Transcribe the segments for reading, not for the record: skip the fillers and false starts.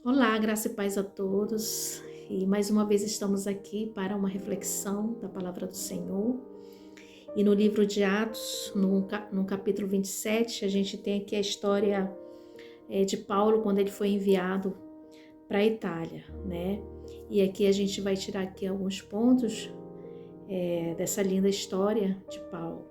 Olá, graça e paz a todos. E mais uma vez estamos aqui para uma reflexão da palavra do Senhor. E no livro de Atos, no capítulo 27, a gente tem aqui a história de Paulo quando ele foi enviado para a Itália, né? E aqui a gente vai tirar aqui alguns pontos dessa linda história de Paulo.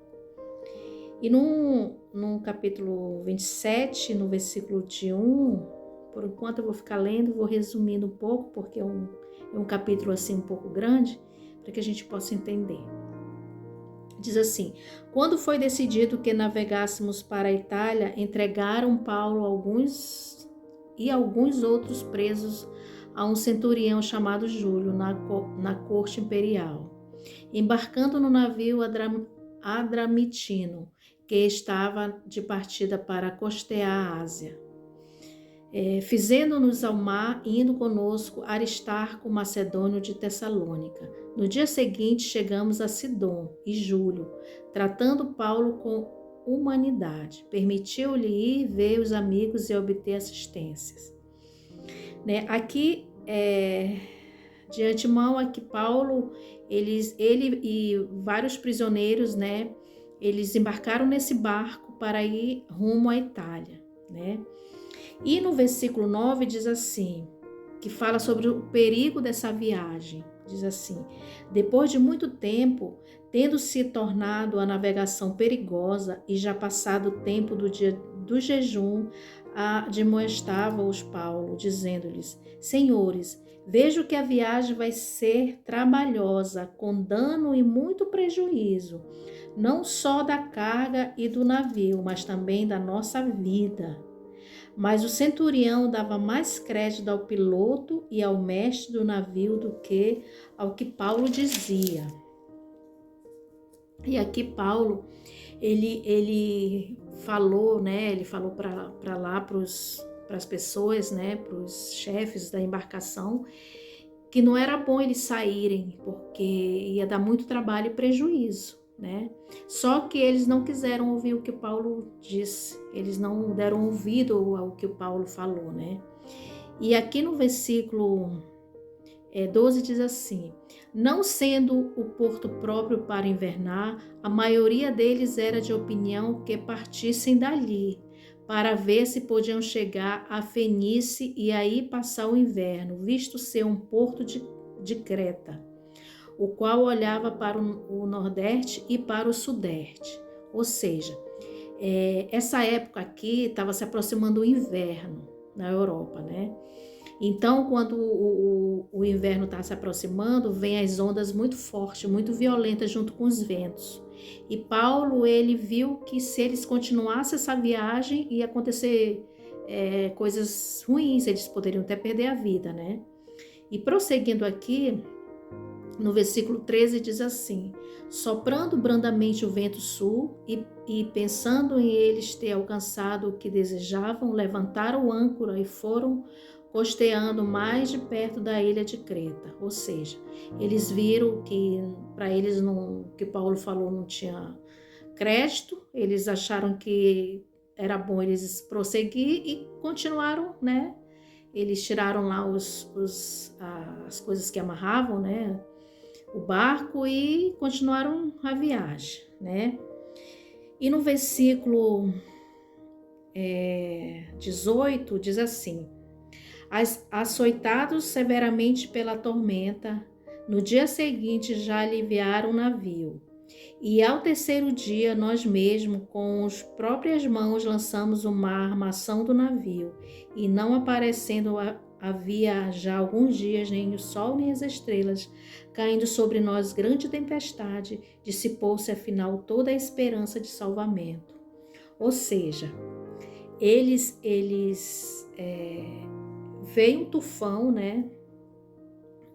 E no capítulo 27, no versículo de 1, por enquanto eu vou ficar lendo, vou resumindo um pouco, porque é um capítulo assim um pouco grande, para que a gente possa entender. Diz assim: quando foi decidido que navegássemos para a Itália, entregaram Paulo alguns outros presos a um centurião chamado Júlio, na corte imperial. Embarcando no navio Adramitino, que estava de partida para costear a Ásia. Fizendo-nos ao mar, indo conosco Aristarco, macedônio de Tessalônica. No dia seguinte chegamos a Sidom e Júlio, tratando Paulo com humanidade. Permitiu-lhe ir ver os amigos e obter assistências. Aqui, de antemão, aqui Paulo, ele e vários prisioneiros, né, eles embarcaram nesse barco para ir rumo à Itália, né? E no versículo 9 diz assim, que fala sobre o perigo dessa viagem. Diz assim: depois de muito tempo, tendo se tornado a navegação perigosa e já passado o tempo do dia do jejum, admoestava-os Paulo, dizendo-lhes: Senhores, vejo que a viagem vai ser trabalhosa, com dano e muito prejuízo, não só da carga e do navio, mas também da nossa vida. Mas o centurião dava mais crédito ao piloto e ao mestre do navio do que ao que Paulo dizia. E aqui Paulo, ele falou, né? Ele falou para lá, para as pessoas, né? Para os chefes da embarcação, que não era bom eles saírem, porque ia dar muito trabalho e prejuízo, né? Só que eles não quiseram ouvir o que Paulo disse, eles não deram ouvido ao que o Paulo falou, né? E aqui no versículo 12 diz assim: não sendo o porto próprio para invernar, a maioria deles era de opinião que partissem dali, para ver se podiam chegar a Fenície e aí passar o inverno, visto ser um porto de Creta, o qual olhava para o nordeste e para o sudeste. Ou seja, essa época aqui estava se aproximando o inverno na Europa, né? Então, quando o inverno está se aproximando, vem as ondas muito fortes, muito violentas junto com os ventos. E Paulo, ele viu que se eles continuassem essa viagem, ia acontecer coisas ruins, eles poderiam até perder a vida, né? E prosseguindo aqui, no versículo 13 diz assim: soprando brandamente o vento sul e pensando em eles ter alcançado o que desejavam, levantaram o âncora e foram costeando mais de perto da ilha de Creta. Ou seja, eles viram que para eles o que Paulo falou não tinha crédito, eles acharam que era bom eles prosseguir e continuaram, né? Eles tiraram lá as coisas que amarravam, né? O barco e continuaram a viagem, né? E no versículo 18 diz assim: açoitados severamente pela tormenta, no dia seguinte já aliviaram o navio. E ao terceiro dia, nós mesmos, com as próprias mãos, lançamos o mar à armação do navio, e não aparecendo havia já alguns dias nem o sol nem as estrelas, caindo sobre nós grande tempestade, dissipou-se afinal toda a esperança de salvamento. Ou seja, veio um tufão, né?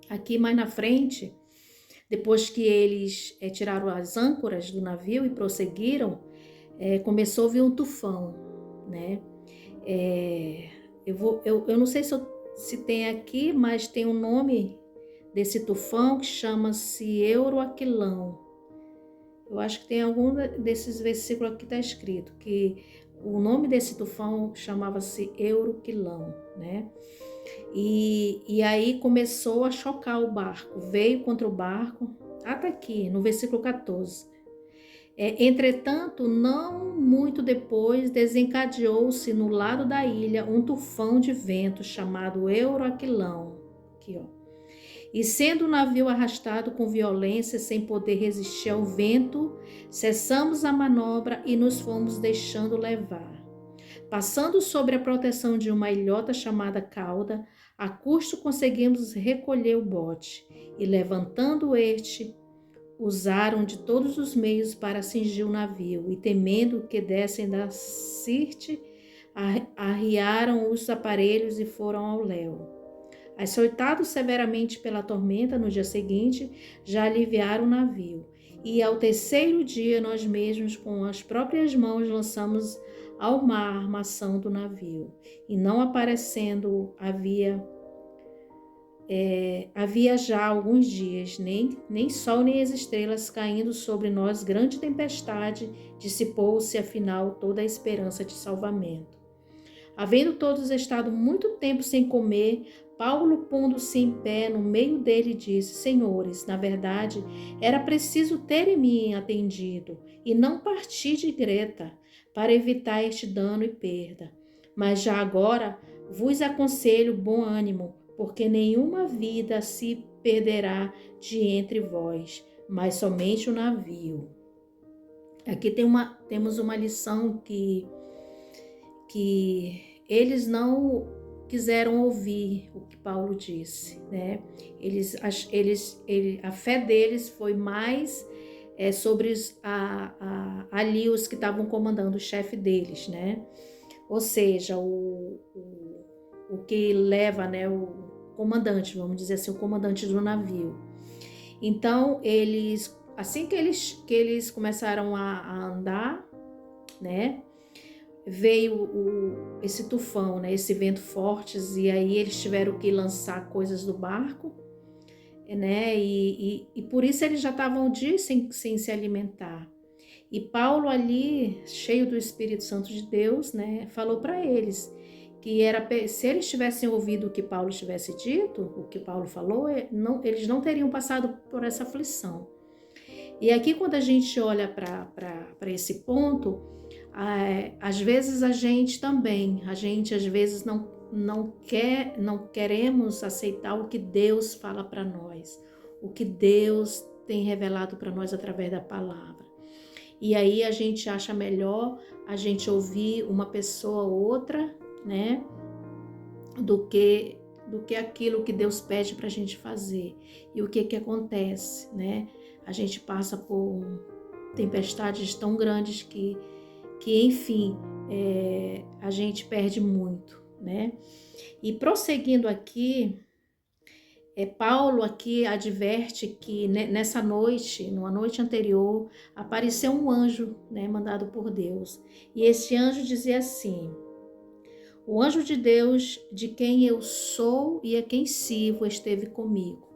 Aqui mais na frente, depois que eles tiraram as âncoras do navio e prosseguiram, começou a vir um tufão, né? Eu não sei se tem aqui, mas tem um nome desse tufão que chama-se Euroaquilão. Eu acho que tem algum desses versículos aqui está escrito que o nome desse tufão chamava-se Euroquilão, né? E aí começou a chocar o barco, veio contra o barco, até aqui, no versículo 14. Entretanto, não muito depois, desencadeou-se no lado da ilha um tufão de vento chamado Euroquilão, aqui, ó. E sendo o navio arrastado com violência, sem poder resistir ao vento, cessamos a manobra e nos fomos deixando levar. Passando sobre a proteção de uma ilhota chamada Cauda, a custo conseguimos recolher o bote, e levantando este, usaram de todos os meios para cingir o navio, e temendo que dessem da Sirte, arriaram os aparelhos e foram ao léu. Açoitados severamente pela tormenta, no dia seguinte, já aliviaram o navio. E ao terceiro dia, nós mesmos, com as próprias mãos, lançamos ao mar a armação do navio. E não aparecendo, havia já alguns dias, nem sol nem as estrelas, caindo sobre nós grande tempestade, dissipou-se afinal toda a esperança de salvamento. Havendo todos estado muito tempo sem comer, Paulo, pondo-se em pé no meio dele, disse: Senhores, na verdade, era preciso terem me atendido e não partir de Creta, para evitar este dano e perda. Mas já agora vos aconselho bom ânimo, porque nenhuma vida se perderá de entre vós, mas somente o navio. Aqui temos uma lição que eles não quiseram ouvir o que Paulo disse, né? A fé deles foi mais sobre ali os que estavam comandando, o chefe deles, né? Ou seja, o que leva, né, o comandante, vamos dizer assim, o comandante do navio. Então, assim que eles começaram a andar, né, veio esse tufão, né, esse vento forte, e aí eles tiveram que lançar coisas do barco, né, e por isso eles já estavam dias sem se alimentar. E Paulo ali, cheio do Espírito Santo de Deus, né, falou para eles que se eles tivessem ouvido o que Paulo tivesse dito, o que Paulo falou, eles não teriam passado por essa aflição. E aqui, quando a gente olha para esse ponto, às vezes a gente às vezes não queremos aceitar o que Deus fala para nós, o que Deus tem revelado para nós através da palavra. E aí a gente acha melhor a gente ouvir uma pessoa ou outra, né, do que aquilo que Deus pede para a gente fazer. E o que acontece, né? A gente passa por tempestades tão grandes que enfim, a gente perde muito, né? E prosseguindo aqui, Paulo aqui adverte que nessa noite, numa noite anterior, apareceu um anjo, né, mandado por Deus. E esse anjo dizia assim: o anjo de Deus, de quem eu sou e a quem sirvo, esteve comigo,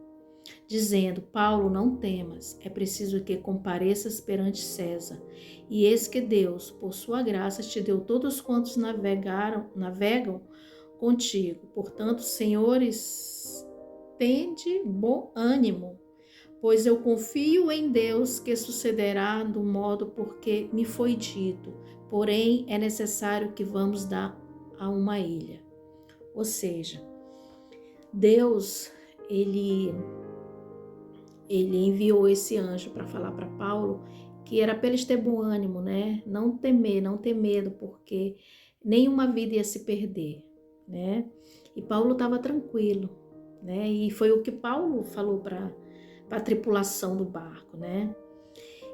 dizendo: Paulo, não temas, é preciso que compareças perante César. E eis que Deus, por sua graça, te deu todos quantos navegam contigo. Portanto, senhores, tende bom ânimo, pois eu confio em Deus que sucederá do modo porque me foi dito. Porém, é necessário que vamos dar a uma ilha. Ou seja, Deus, ele enviou esse anjo para falar para Paulo que era para eles ter bom ânimo, né? Não temer, não ter medo, porque nenhuma vida ia se perder, né? E Paulo estava tranquilo, né? E foi o que Paulo falou para a tripulação do barco, né?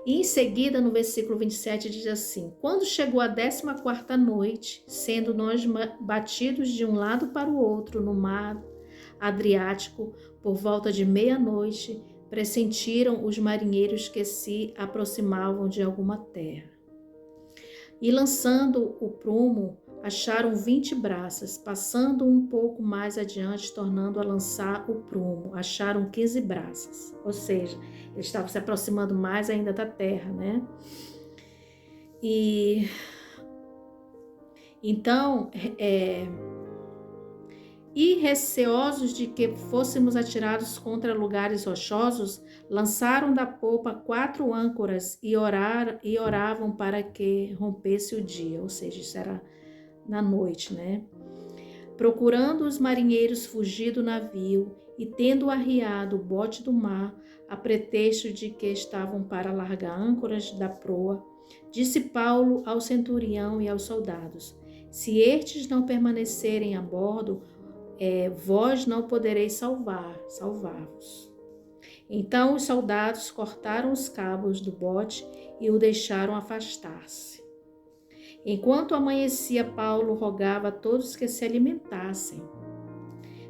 E em seguida, no versículo 27, diz assim: quando chegou a 14ª noite, sendo nós batidos de um lado para o outro no mar Adriático, por volta de meia-noite, pressentiram os marinheiros que se aproximavam de alguma terra. E lançando o prumo, acharam 20 braças. Passando um pouco mais adiante, tornando a lançar o prumo, acharam 15 braças. Ou seja, eles estavam se aproximando mais ainda da terra, né? E Então, e receosos de que fôssemos atirados contra lugares rochosos, lançaram da popa 4 âncoras e oravam para que rompesse o dia, ou seja, isso era na noite, né? Procurando os marinheiros fugir do navio e tendo arriado o bote do mar, a pretexto de que estavam para largar âncoras da proa, disse Paulo ao centurião e aos soldados: se estes não permanecerem a bordo, vós não podereis salvar-vos. Então os soldados cortaram os cabos do bote e o deixaram afastar-se. Enquanto amanhecia, Paulo rogava a todos que se alimentassem,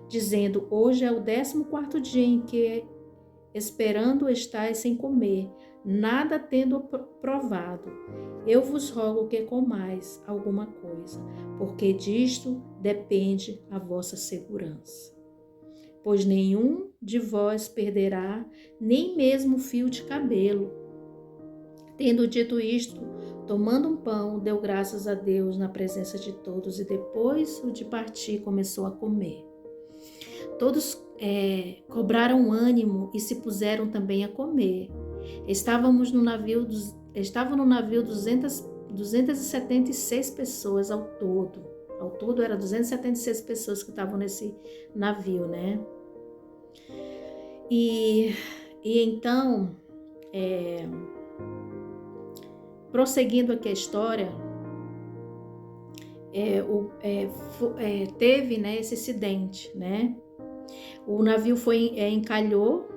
dizendo: hoje é o 14º dia em que, esperando estais sem comer, nada tendo provado, eu vos rogo que comais alguma coisa, porque disto depende a vossa segurança. Pois nenhum de vós perderá nem mesmo fio de cabelo. Tendo dito isto, tomando um pão, deu graças a Deus na presença de todos e depois o de partir começou a comer. Todos cobraram ânimo e se puseram também a comer. Estavam no navio 276 pessoas ao todo. Ao todo eram 276 pessoas que estavam nesse navio, né? E então, prosseguindo aqui a história, teve, né, esse acidente, né? O navio encalhou,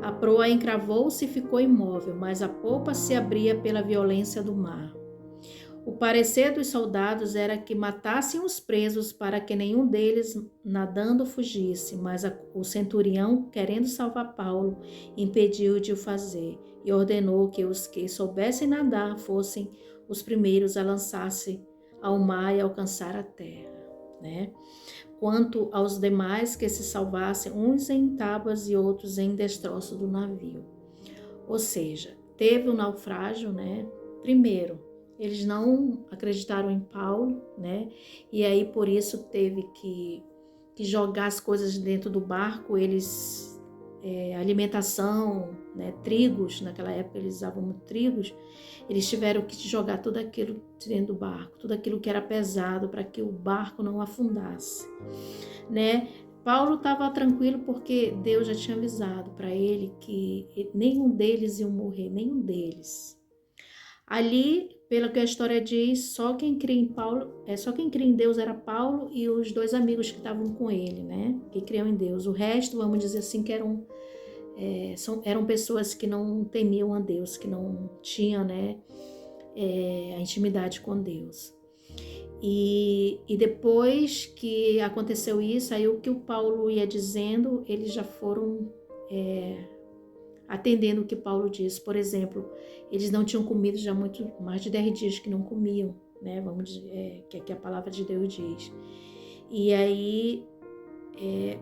a proa encravou-se e ficou imóvel, mas a popa se abria pela violência do mar. O parecer dos soldados era que matassem os presos para que nenhum deles nadando fugisse, mas o centurião, querendo salvar Paulo, impediu de o fazer e ordenou que os que soubessem nadar fossem os primeiros a lançar-se ao mar e alcançar a terra, né? Quanto aos demais, que se salvassem, uns em tábuas e outros em destroço do navio. Ou seja, teve o naufrágio, né? Primeiro, eles não acreditaram em Paulo, né? E aí por isso teve que jogar as coisas dentro do barco. Eles alimentação, né? Trigos, naquela época eles usavam muito trigos. Eles tiveram que jogar tudo aquilo dentro do barco, tudo aquilo que era pesado para que o barco não afundasse, né? Paulo estava tranquilo porque Deus já tinha avisado para ele que nenhum deles iam morrer, nenhum deles. Ali, pelo que a história diz, só quem cria em Deus era Paulo e os 2 amigos que estavam com ele, né? Que criam em Deus. O resto, vamos dizer assim, que eram pessoas que não temiam a Deus, que não tinham, né, a intimidade com Deus. E depois que aconteceu isso, aí o que o Paulo ia dizendo, eles já foram atendendo o que Paulo disse. Por exemplo, eles não tinham comido já mais de 10 dias que não comiam, né? Vamos dizer, que a palavra de Deus diz. E aí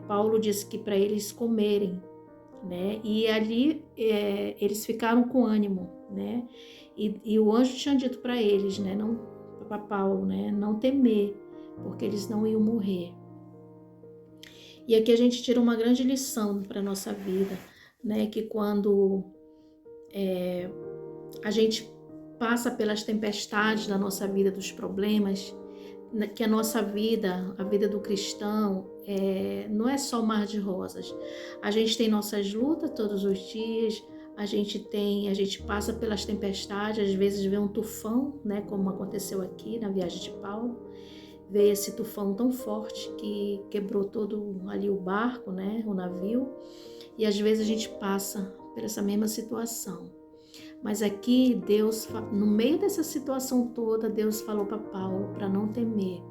Paulo disse que para eles comerem, né? E ali eles ficaram com ânimo, né? E o anjo tinha dito para eles, né? Não para Paulo, né? Não temer, porque eles não iam morrer. E aqui a gente tira uma grande lição para nossa vida, né? Que quando a gente passa pelas tempestades da nossa vida, dos problemas, que a nossa vida, a vida do cristão, não é só mar de rosas. A gente tem nossas lutas todos os dias, a gente passa pelas tempestades, às vezes vê um tufão, né, como aconteceu aqui na viagem de Paulo, veio esse tufão tão forte que quebrou todo ali o barco, né, o navio, e às vezes a gente passa por essa mesma situação. Mas aqui Deus, no meio dessa situação toda, Deus falou para Paulo para não temer,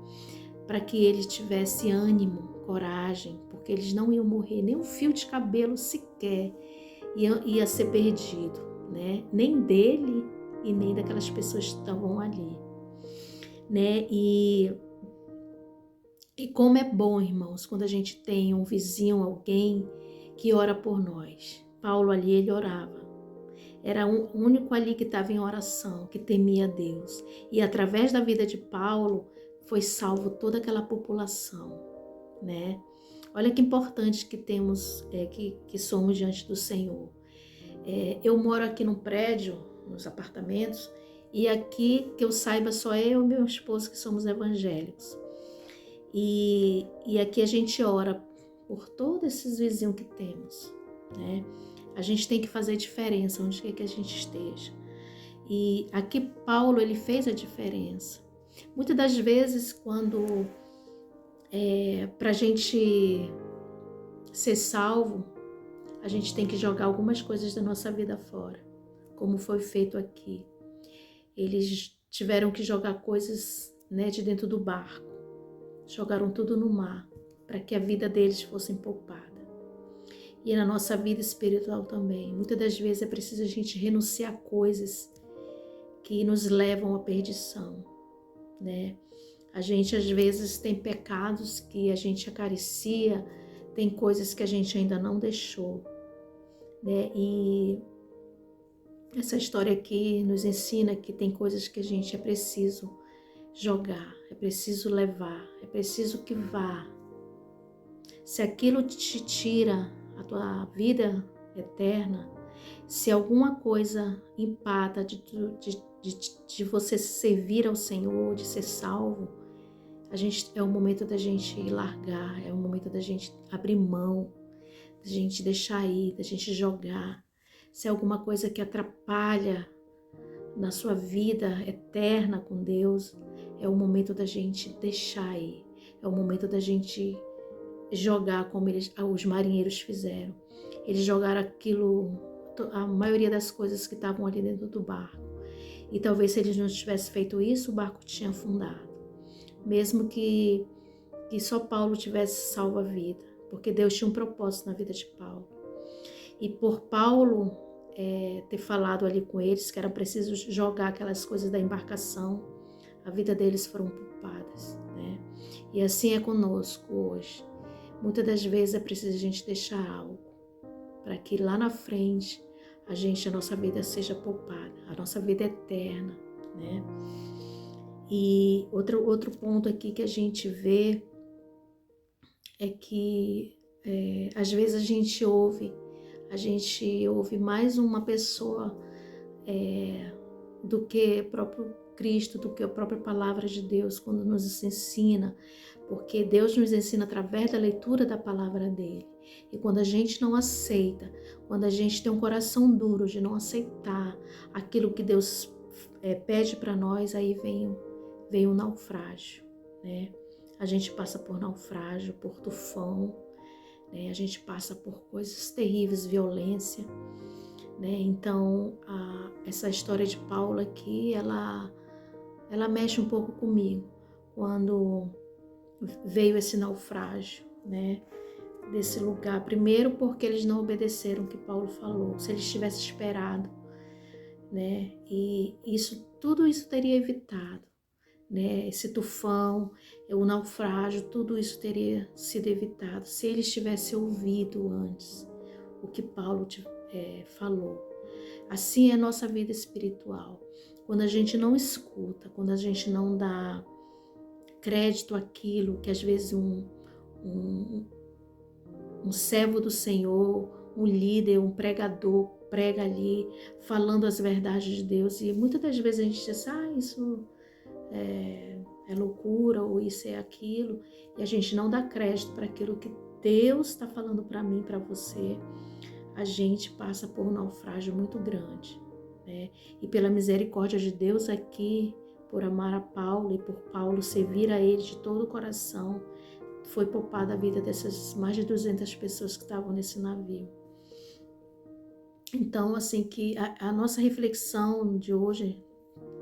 para que ele tivesse ânimo, coragem, porque eles não iam morrer, nem um fio de cabelo sequer ia ser perdido, né? Nem dele e nem daquelas pessoas que estavam ali, né? E como é bom, irmãos, quando a gente tem um vizinho, alguém que ora por nós. Paulo ali, ele orava. Era o único ali que estava em oração, que temia Deus. E através da vida de Paulo, foi salvo toda aquela população, né? Olha que importante que temos, que somos diante do Senhor. Eu moro aqui num prédio, nos apartamentos, e aqui, que eu saiba, só eu e meu esposo que somos evangélicos. E aqui a gente ora por todos esses vizinhos que temos, né? A gente tem que fazer diferença onde quer que a gente esteja. E aqui Paulo, ele fez a diferença. Muitas das vezes, quando para a gente ser salvo, a gente tem que jogar algumas coisas da nossa vida fora, como foi feito aqui. Eles tiveram que jogar coisas, né, de dentro do barco, jogaram tudo no mar, para que a vida deles fosse poupada. E na nossa vida espiritual também. Muitas das vezes é preciso a gente renunciar a coisas que nos levam à perdição, né? A gente às vezes tem pecados que a gente acaricia, tem coisas que a gente ainda não deixou, né? E essa história aqui nos ensina que tem coisas que a gente é preciso jogar, é preciso levar, é preciso que vá. Se aquilo te tira a tua vida eterna, se alguma coisa empata de você servir ao Senhor, de ser salvo, é o momento da gente largar, é o momento da gente abrir mão, da gente deixar ir, da gente jogar. Se é alguma coisa que atrapalha na sua vida eterna com Deus, é o momento da gente deixar ir, é o momento da gente jogar como os marinheiros fizeram. Eles jogaram aquilo, a maioria das coisas que estavam ali dentro do barco. E talvez se eles não tivessem feito isso, o barco tinha afundado. Mesmo que só Paulo tivesse salvo a vida, porque Deus tinha um propósito na vida de Paulo. E por Paulo ter falado ali com eles que era preciso jogar aquelas coisas da embarcação, a vida deles foram poupadas, né? E assim é conosco hoje. Muitas das vezes é preciso a gente deixar algo para que lá na frente a nossa vida seja poupada, a nossa vida eterna, né? E outro ponto aqui que a gente vê é que às vezes a gente ouve mais uma pessoa do que o próprio Cristo, do que a própria palavra de Deus quando nos ensina, porque Deus nos ensina através da leitura da palavra dele. E quando a gente não aceita, quando a gente tem um coração duro de não aceitar aquilo que Deus pede para nós, aí vem o naufrágio, né? A gente passa por naufrágio, por tufão, né? A gente passa por coisas terríveis, violência, né? Então, essa história de Paulo aqui, ela mexe um pouco comigo, quando veio esse naufrágio, né? Desse lugar. Primeiro porque eles não obedeceram o que Paulo falou. Se eles tivessem esperado, né? E tudo isso teria evitado, né? Esse tufão, o naufrágio, tudo isso teria sido evitado se eles tivessem ouvido antes o que Paulo falou. Assim é a nossa vida espiritual. Quando a gente não escuta, quando a gente não dá crédito àquilo que às vezes um servo do Senhor, um líder, um pregador prega ali, falando as verdades de Deus. E muitas das vezes a gente diz, isso é loucura, ou isso é aquilo, e a gente não dá crédito para aquilo que Deus está falando para mim, para você. A gente passa por um naufrágio muito grande, né? E pela misericórdia de Deus aqui, por amar a Paulo e por Paulo servir a ele de todo o coração, foi poupada a vida dessas mais de 200 pessoas que estavam nesse navio. Então, assim, que a nossa reflexão de hoje,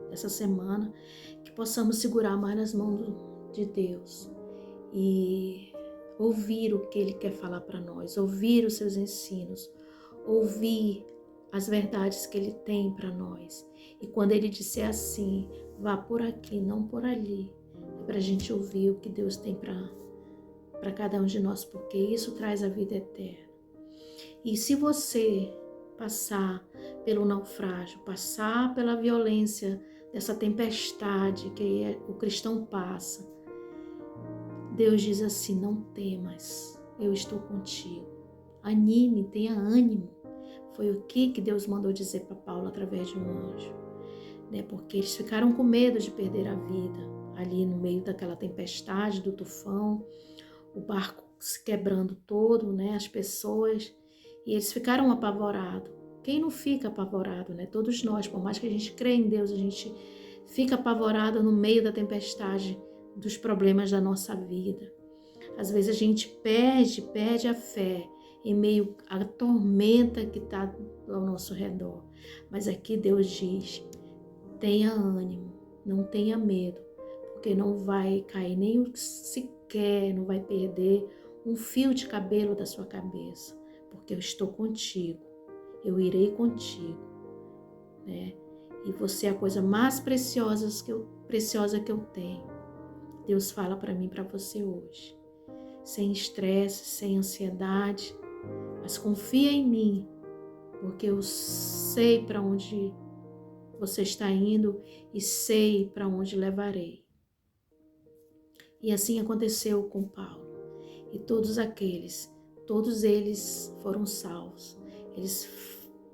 dessa semana, que possamos segurar mais nas mãos de Deus e ouvir o que Ele quer falar para nós, ouvir os seus ensinos, ouvir as verdades que Ele tem para nós. E quando Ele disser assim, vá por aqui, não por ali, é para a gente ouvir o que Deus tem para cada um de nós, porque isso traz a vida eterna. E se você passar pelo naufrágio, passar pela violência dessa tempestade que o cristão passa, Deus diz assim: não temas, eu estou contigo. Anime, tenha ânimo. Foi o que Deus mandou dizer para Paulo através de um anjo, né? Porque eles ficaram com medo de perder a vida ali no meio daquela tempestade, do tufão, o barco se quebrando todo, né? As pessoas, e eles ficaram apavorados. Quem não fica apavorado, né? Todos nós, por mais que a gente crê em Deus, a gente fica apavorado no meio da tempestade, dos problemas da nossa vida. Às vezes a gente perde a fé em meio à tormenta que está ao nosso redor. Mas aqui Deus diz: tenha ânimo, não tenha medo, porque não vai cair nem sequer, não vai perder um fio de cabelo da sua cabeça, porque eu estou contigo, eu irei contigo, né? E você é a coisa mais preciosa que eu tenho. Deus fala para mim, para você hoje. Sem estresse, sem ansiedade, mas confia em mim, porque eu sei para onde você está indo e sei para onde levarei. E assim aconteceu com Paulo. E todos eles foram salvos. Eles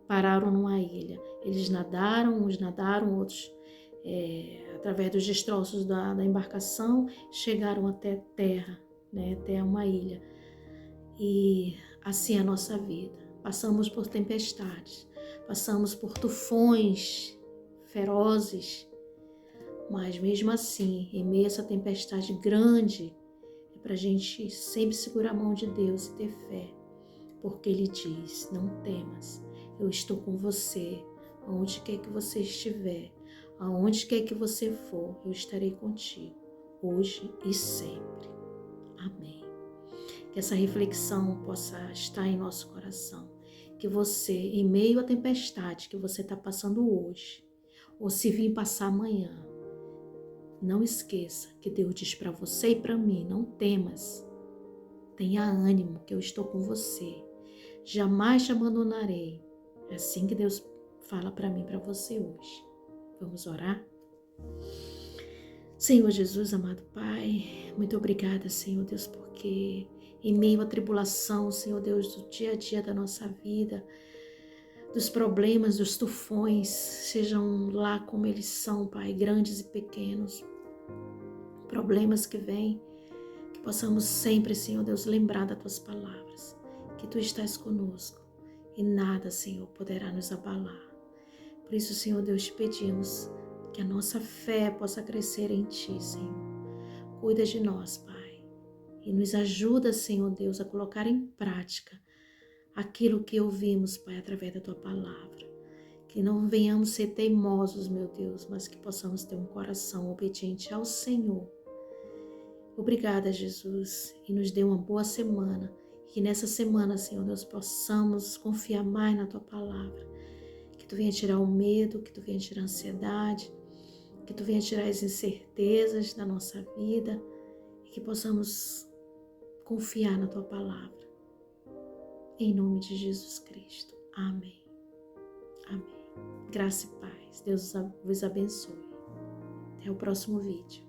pararam numa ilha. Eles nadaram, uns nadaram, outros através dos destroços da embarcação, chegaram até terra, né, até uma ilha. E assim é a nossa vida. Passamos por tempestades, passamos por tufões ferozes, mas mesmo assim, em meio a essa tempestade grande, é para a gente sempre segurar a mão de Deus e ter fé, porque Ele diz: não temas, eu estou com você, aonde quer que você estiver, aonde quer que você for, eu estarei contigo, hoje e sempre. Amém. Que essa reflexão possa estar em nosso coração, que você, em meio à tempestade que você está passando hoje, ou se vir passar amanhã, não esqueça que Deus diz para você e para mim: não temas, tenha ânimo, que eu estou com você, jamais te abandonarei. É assim que Deus fala para mim e para você hoje. Vamos orar? Senhor Jesus, amado Pai, muito obrigada, Senhor Deus, porque em meio à tribulação, Senhor Deus, do dia a dia da nossa vida, dos problemas, dos tufões, sejam lá como eles são, Pai, grandes e pequenos, problemas que vêm, que possamos sempre, Senhor Deus, lembrar das Tuas palavras, que Tu estás conosco e nada, Senhor, poderá nos abalar. Por isso, Senhor Deus, te pedimos que a nossa fé possa crescer em Ti, Senhor. Cuida de nós, Pai, e nos ajuda, Senhor Deus, a colocar em prática aquilo que ouvimos, Pai, através da Tua palavra. Que não venhamos ser teimosos, meu Deus, mas que possamos ter um coração obediente ao Senhor. Obrigada, Jesus, e nos dê uma boa semana. Que nessa semana, Senhor Deus, possamos confiar mais na Tua palavra. Que Tu venha tirar o medo, que Tu venha tirar a ansiedade, que Tu venha tirar as incertezas da nossa vida e que possamos confiar na Tua palavra. Em nome de Jesus Cristo. Amém. Amém. Graça e paz. Deus vos abençoe. Até o próximo vídeo.